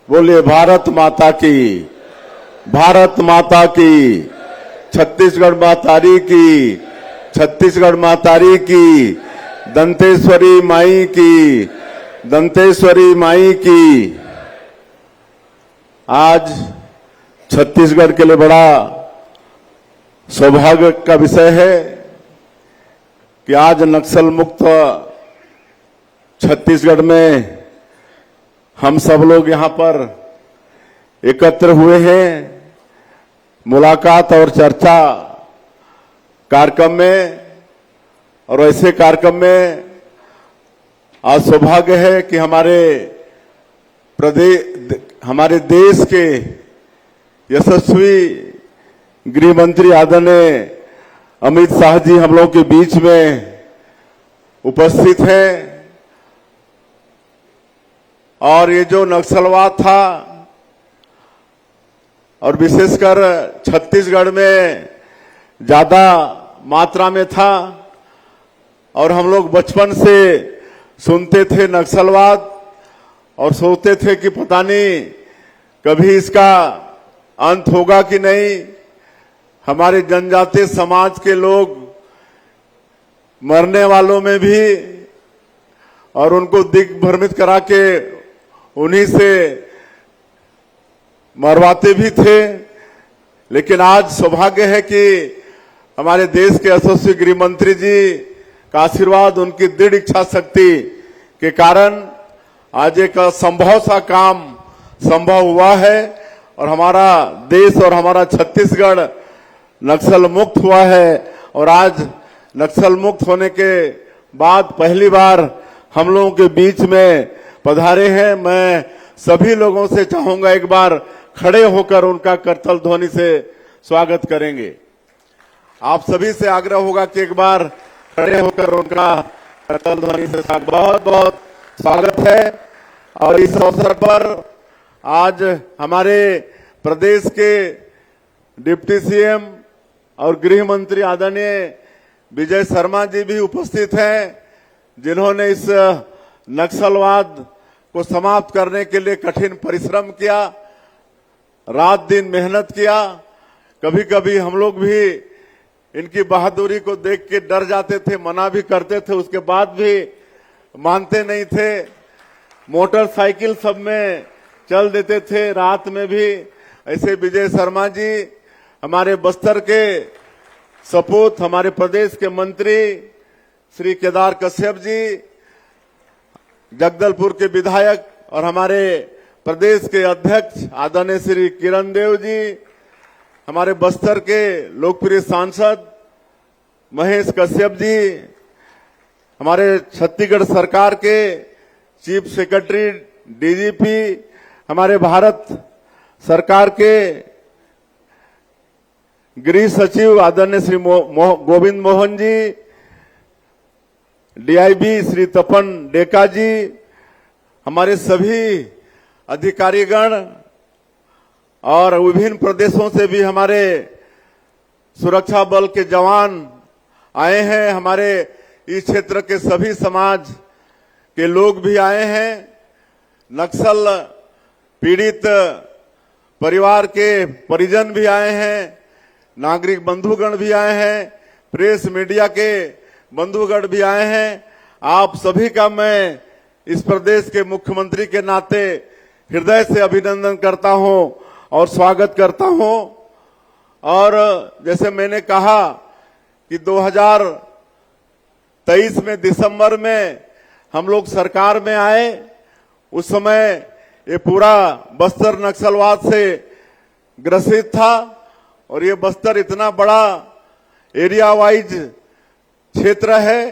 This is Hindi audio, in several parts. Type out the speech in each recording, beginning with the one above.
बोलिए भारत माता की, भारत माता की, छत्तीसगढ़ मातारी की, छत्तीसगढ़ मातारी की, दंतेश्वरी माई की, दंतेश्वरी माई की। आज छत्तीसगढ़ के लिए बड़ा सौभाग्य का विषय है कि आज नक्सल मुक्त छत्तीसगढ़ में हम सब लोग यहां पर एकत्र हुए हैं। मुलाकात और चर्चा कार्यक्रम में, और ऐसे कार्यक्रम में आज सौभाग्य है कि हमारे देश के यशस्वी गृह मंत्री आदरणीय अमित शाह जी हम लोगों के बीच में उपस्थित हैं। और ये जो नक्सलवाद था और विशेषकर छत्तीसगढ़ में ज्यादा मात्रा में था, और हम लोग बचपन से सुनते थे नक्सलवाद और सोचते थे कि पता नहीं कभी इसका अंत होगा कि नहीं। हमारे जनजातीय समाज के लोग मरने वालों में भी और उनको दिग्भ्रमित करा के उन्हीं से मरवाते भी थे। लेकिन आज सौभाग्य है कि हमारे देश के यशस्वी गृह मंत्री जी का आशीर्वाद, उनकी दृढ़ इच्छा शक्ति के कारण आज एक असंभव सा काम संभव हुआ है और हमारा देश और हमारा छत्तीसगढ़ नक्सल मुक्त हुआ है। और आज नक्सल मुक्त होने के बाद पहली बार हम लोगों के बीच में पधारे हैं। मैं सभी लोगों से चाहूंगा एक बार खड़े होकर उनका करतल ध्वनि से स्वागत करेंगे। आप सभी से आग्रह होगा कि एक बार खड़े होकर उनका करतल ध्वनि से बहुत बहुत स्वागत है। और इस अवसर पर आज हमारे प्रदेश के डिप्टी सीएम और गृह मंत्री आदरणीय विजय शर्मा जी भी उपस्थित हैं, जिन्होंने इस नक्सलवाद को समाप्त करने के लिए कठिन परिश्रम किया, रात दिन मेहनत किया। कभी कभी हम लोग भी इनकी बहादुरी को देख के डर जाते थे, मना भी करते थे, उसके बाद भी मानते नहीं थे। मोटरसाइकिल सब में चल देते थे, रात में भी। ऐसे विजय शर्मा जी हमारे बस्तर के सपूत, हमारे प्रदेश के मंत्री श्री केदार कश्यप जी, जगदलपुर के विधायक और हमारे प्रदेश के अध्यक्ष आदरणीय श्री किरण देव जी, हमारे बस्तर के लोकप्रिय सांसद महेश कश्यप जी, हमारे छत्तीसगढ़ सरकार के चीफ सेक्रेटरी डीजीपी, हमारे भारत सरकार के गृह सचिव आदरणीय श्री गोविंद मोहन जी, डीआईबी श्री तपन डेका जी, हमारे सभी अधिकारीगण और विभिन्न प्रदेशों से भी हमारे सुरक्षा बल के जवान आए हैं। हमारे इस क्षेत्र के सभी समाज के लोग भी आए हैं। नक्सल पीड़ित परिवार के परिजन भी आए हैं, नागरिक बंधुगण भी आए हैं, प्रेस मीडिया के बंधुगण भी आए हैं। आप सभी का मैं इस प्रदेश के मुख्यमंत्री के नाते हृदय से अभिनंदन करता हूं और स्वागत करता हूं। और जैसे मैंने कहा कि 2023 में दिसंबर में हम लोग सरकार में आए, उस समय ये पूरा बस्तर नक्सलवाद से ग्रसित था। और ये बस्तर इतना बड़ा एरिया वाइज क्षेत्र है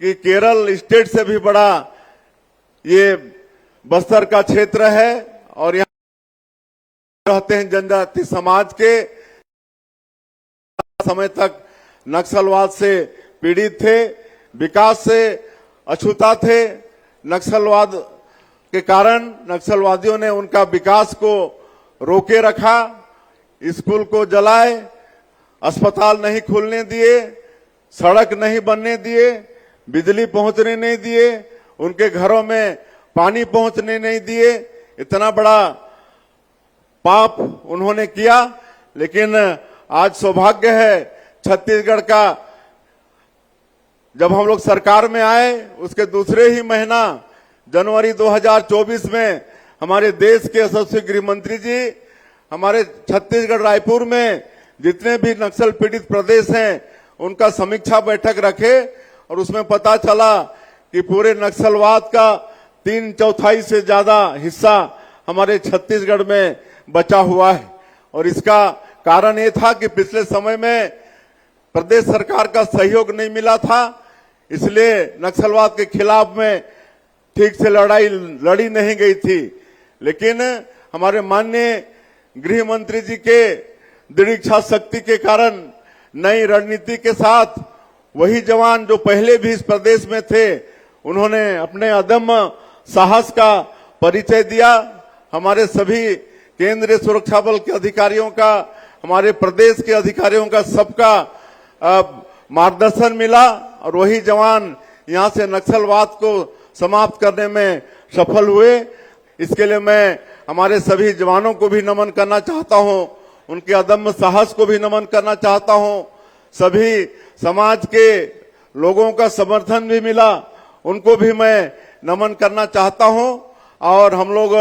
कि केरल स्टेट से भी बड़ा ये बस्तर का क्षेत्र है। और यहाँ रहते हैं जनजाति समाज के, समय तक नक्सलवाद से पीड़ित थे, विकास से अछूता थे। नक्सलवाद के कारण नक्सलवादियों ने उनका विकास को रोके रखा, स्कूल को जलाए, अस्पताल नहीं खुलने दिए, सड़क नहीं बनने दिए, बिजली पहुंचने नहीं दिए, उनके घरों में पानी पहुंचने नहीं दिए। इतना बड़ा पाप उन्होंने किया, लेकिन आज सौभाग्य है छत्तीसगढ़ का, जब हम लोग सरकार में आए उसके दूसरे ही महीना जनवरी 2024 में हमारे देश के यशस्वी गृह मंत्री जी हमारे छत्तीसगढ़ रायपुर में जितने भी नक्सल पीड़ित प्रदेश हैं उनका समीक्षा बैठक रखे और उसमें पता चला कि पूरे नक्सलवाद का 3/4 से ज्यादा हिस्सा हमारे छत्तीसगढ़ में बचा हुआ है। और इसका कारण ये था कि पिछले समय में प्रदेश सरकार का सहयोग नहीं मिला था, इसलिए नक्सलवाद के खिलाफ में ठीक से लड़ाई लड़ी नहीं गई थी। लेकिन हमारे माननीय गृह मंत्री जी के दृढ़ इच्छा शक्ति के कारण नई रणनीति के साथ वही जवान जो पहले भी इस प्रदेश में थे उन्होंने अपने अदम्य साहस का परिचय दिया। हमारे सभी केंद्रीय सुरक्षा बल के अधिकारियों का, हमारे प्रदेश के अधिकारियों का, सबका मार्गदर्शन मिला और वही जवान यहां से नक्सलवाद को समाप्त करने में सफल हुए। इसके लिए मैं हमारे सभी जवानों को भी नमन करना चाहता हूं, उनके अदम्य साहस को भी नमन करना चाहता हूं। सभी समाज के लोगों का समर्थन भी मिला, उनको भी मैं नमन करना चाहता हूं। और हम लोग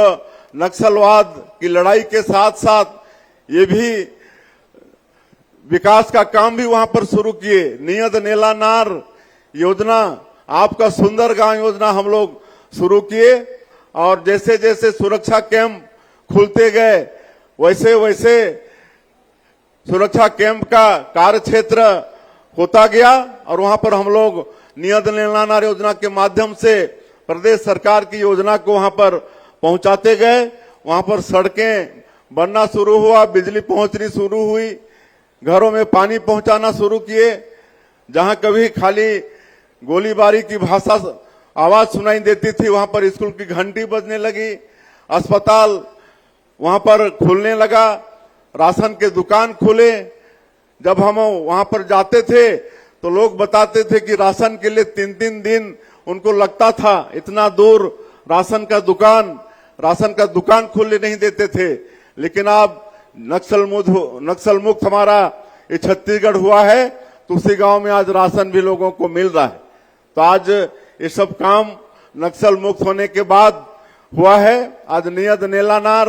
नक्सलवाद की लड़ाई के साथ साथ ये भी विकास का काम भी वहां पर शुरू किए। नियत नेला नार योजना, आपका सुंदर गांव योजना हम लोग शुरू किए और जैसे जैसे सुरक्षा कैंप खुलते गए वैसे वैसे सुरक्षा कैंप का कार्य क्षेत्र होता गया और वहां पर हम लोग नियत नेला नार योजना के माध्यम से प्रदेश सरकार की योजना को वहां पर पहुंचाते गए। वहां पर सड़कें बनना शुरू हुआ, बिजली पहुंचनी शुरू हुई, घरों में पानी पहुंचाना शुरू किए। जहां कभी खाली गोलीबारी की भाषा आवाज सुनाई देती थी वहां पर स्कूल की घंटी बजने लगी, अस्पताल वहां पर खुलने लगा, राशन के दुकान खुले। जब हम वहां पर जाते थे तो लोग बताते थे कि राशन के लिए 3-3 दिन उनको लगता था, इतना दूर राशन का दुकान खुलने नहीं देते थे। लेकिन अब नक्सल मुक्त हमारा ये छत्तीसगढ़ हुआ है तो उसी गांव में आज राशन भी लोगों को मिल रहा है। तो आज ये सब काम नक्सल मुक्त होने के बाद हुआ है। आज नियत नेला नार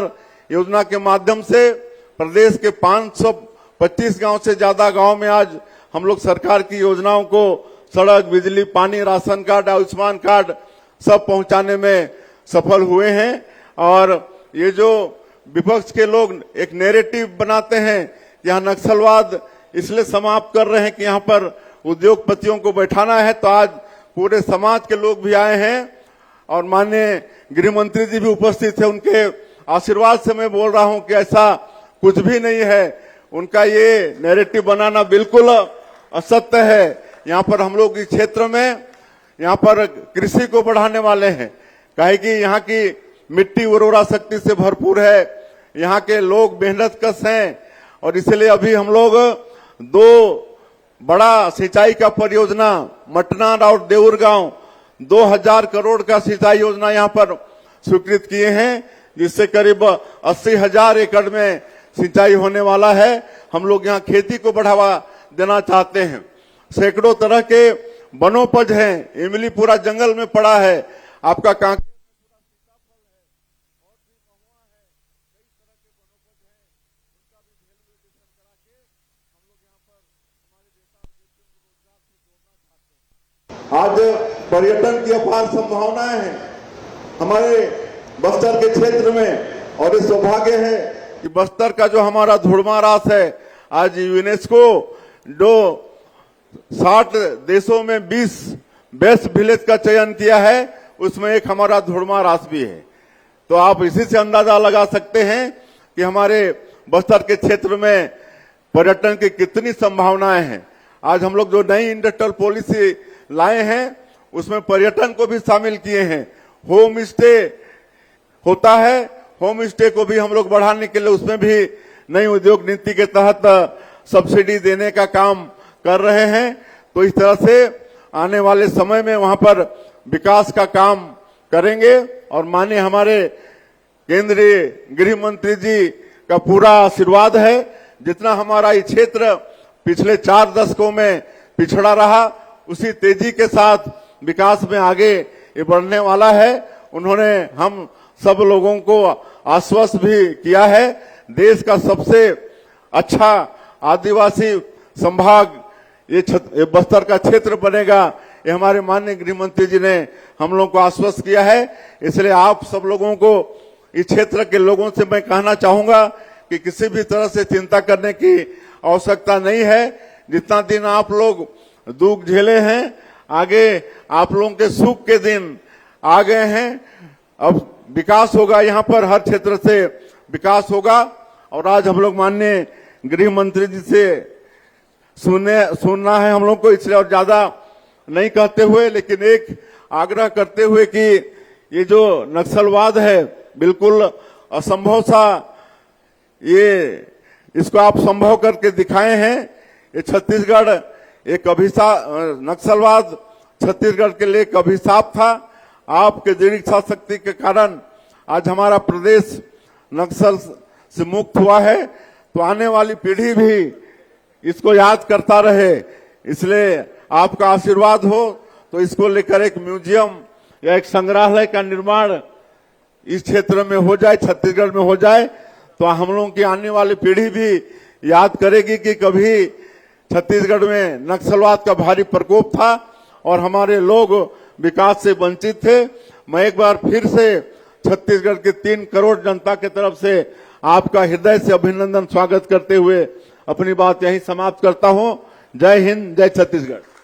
योजना के माध्यम से प्रदेश के 525 गांव से ज्यादा गांव में आज हम लोग सरकार की योजनाओं को सड़क, बिजली, पानी, राशन कार्ड, आयुष्मान कार्ड सब पहुंचाने में सफल हुए हैं। और ये जो विपक्ष के लोग एक नैरेटिव बनाते हैं, यहाँ नक्सलवाद इसलिए समाप्त कर रहे हैं कि यहाँ पर उद्योगपतियों को बैठाना है, तो आज पूरे समाज के लोग भी आए हैं और माननीय गृह मंत्री जी भी उपस्थित थे। उनके आशीर्वाद से मैं बोल रहा हूं कि ऐसा कुछ भी नहीं है। उनका ये नैरेटिव बनाना बिल्कुल असत्य है। यहाँ पर हम लोग इस क्षेत्र में यहाँ पर कृषि को बढ़ाने वाले हैं, काहे कि यहाँ की मिट्टी उर्वरा शक्ति से भरपूर है, यहाँ के लोग मेहनतकश हैं और इसलिए अभी हम लोग 2 बड़ा सिंचाई का परियोजना मटनार और देउर गांव 2000 करोड़ का सिंचाई योजना यहाँ पर स्वीकृत किए हैं, जिससे करीब 80,000 एकड़ में सिंचाई होने वाला है। हम लोग यहाँ खेती को बढ़ावा देना चाहते हैं। सैकड़ों तरह के वनोपज हैं, इमली पूरा जंगल में पड़ा है, आपका कांकेर आज पर्यटन की अपार संभावनाएं हैं हमारे बस्तर के क्षेत्र में। और ये सौभाग्य है कि बस्तर का जो हमारा धुड़मा रास है, आज यूनेस्को जो 60 देशों में 20 बेस्ट विलेज का चयन किया है, उसमें एक हमारा धुड़मा रास भी है। तो आप इसी से अंदाजा लगा सकते हैं कि हमारे बस्तर के क्षेत्र में पर्यटन की कितनी संभावनाएं हैं। आज हम लोग जो नई इंडस्ट्रियल पॉलिसी लाए हैं उसमें पर्यटन को भी शामिल किए हैं। होम स्टे होता है, होम स्टे को भी हम लोग बढ़ाने के लिए उसमें भी नई उद्योग नीति के तहत सब्सिडी देने का काम कर रहे हैं। तो इस तरह से आने वाले समय में वहां पर विकास का काम करेंगे। और माननीय हमारे केंद्रीय गृह मंत्री जी का पूरा आशीर्वाद है। जितना हमारा ये क्षेत्र पिछले 4 दशकों में पिछड़ा रहा, उसी तेजी के साथ विकास में आगे ये बढ़ने वाला है। उन्होंने हम सब लोगों को आश्वस्त भी किया है। देश का सबसे अच्छा आदिवासी संभाग ये बस्तर का क्षेत्र बनेगा, ये हमारे माननीय गृह मंत्री जी ने हम लोगों को आश्वस्त किया है। इसलिए आप सब लोगों को, इस क्षेत्र के लोगों से मैं कहना चाहूंगा कि किसी भी तरह से चिंता करने की आवश्यकता नहीं है। जितना दिन आप लोग दुख झेले हैं, आगे आप लोगों के सुख के दिन आ गए हैं। अब विकास होगा, यहाँ पर हर क्षेत्र से विकास होगा। और आज हम लोग माननीय गृह मंत्री जी से सुनना है हम लोग को, इसलिए और ज्यादा नहीं कहते हुए, लेकिन एक आग्रह करते हुए कि ये जो नक्सलवाद है बिल्कुल असंभव सा, ये इसको आप संभव करके दिखाए हैं। ये छत्तीसगढ़ एक नक्सलवाद छत्तीसगढ़ के लिए एक अभिशाप था। आपके दृढ़ इच्छा शक्ति के कारण आज हमारा प्रदेश नक्सल से मुक्त हुआ है। तो आने वाली पीढ़ी भी इसको याद करता रहे, इसलिए आपका आशीर्वाद हो तो इसको लेकर एक म्यूजियम या एक संग्रहालय का निर्माण इस क्षेत्र में हो जाए, छत्तीसगढ़ में हो जाए, तो हम लोगों की आने वाली पीढ़ी भी याद करेगी कि कभी छत्तीसगढ़ में नक्सलवाद का भारी प्रकोप था और हमारे लोग विकास से वंचित थे। मैं एक बार फिर से छत्तीसगढ़ के 3 करोड़ जनता की तरफ से आपका हृदय से अभिनंदन स्वागत करते हुए अपनी बात यहीं समाप्त करता हूं। जय हिंद, जय छत्तीसगढ़।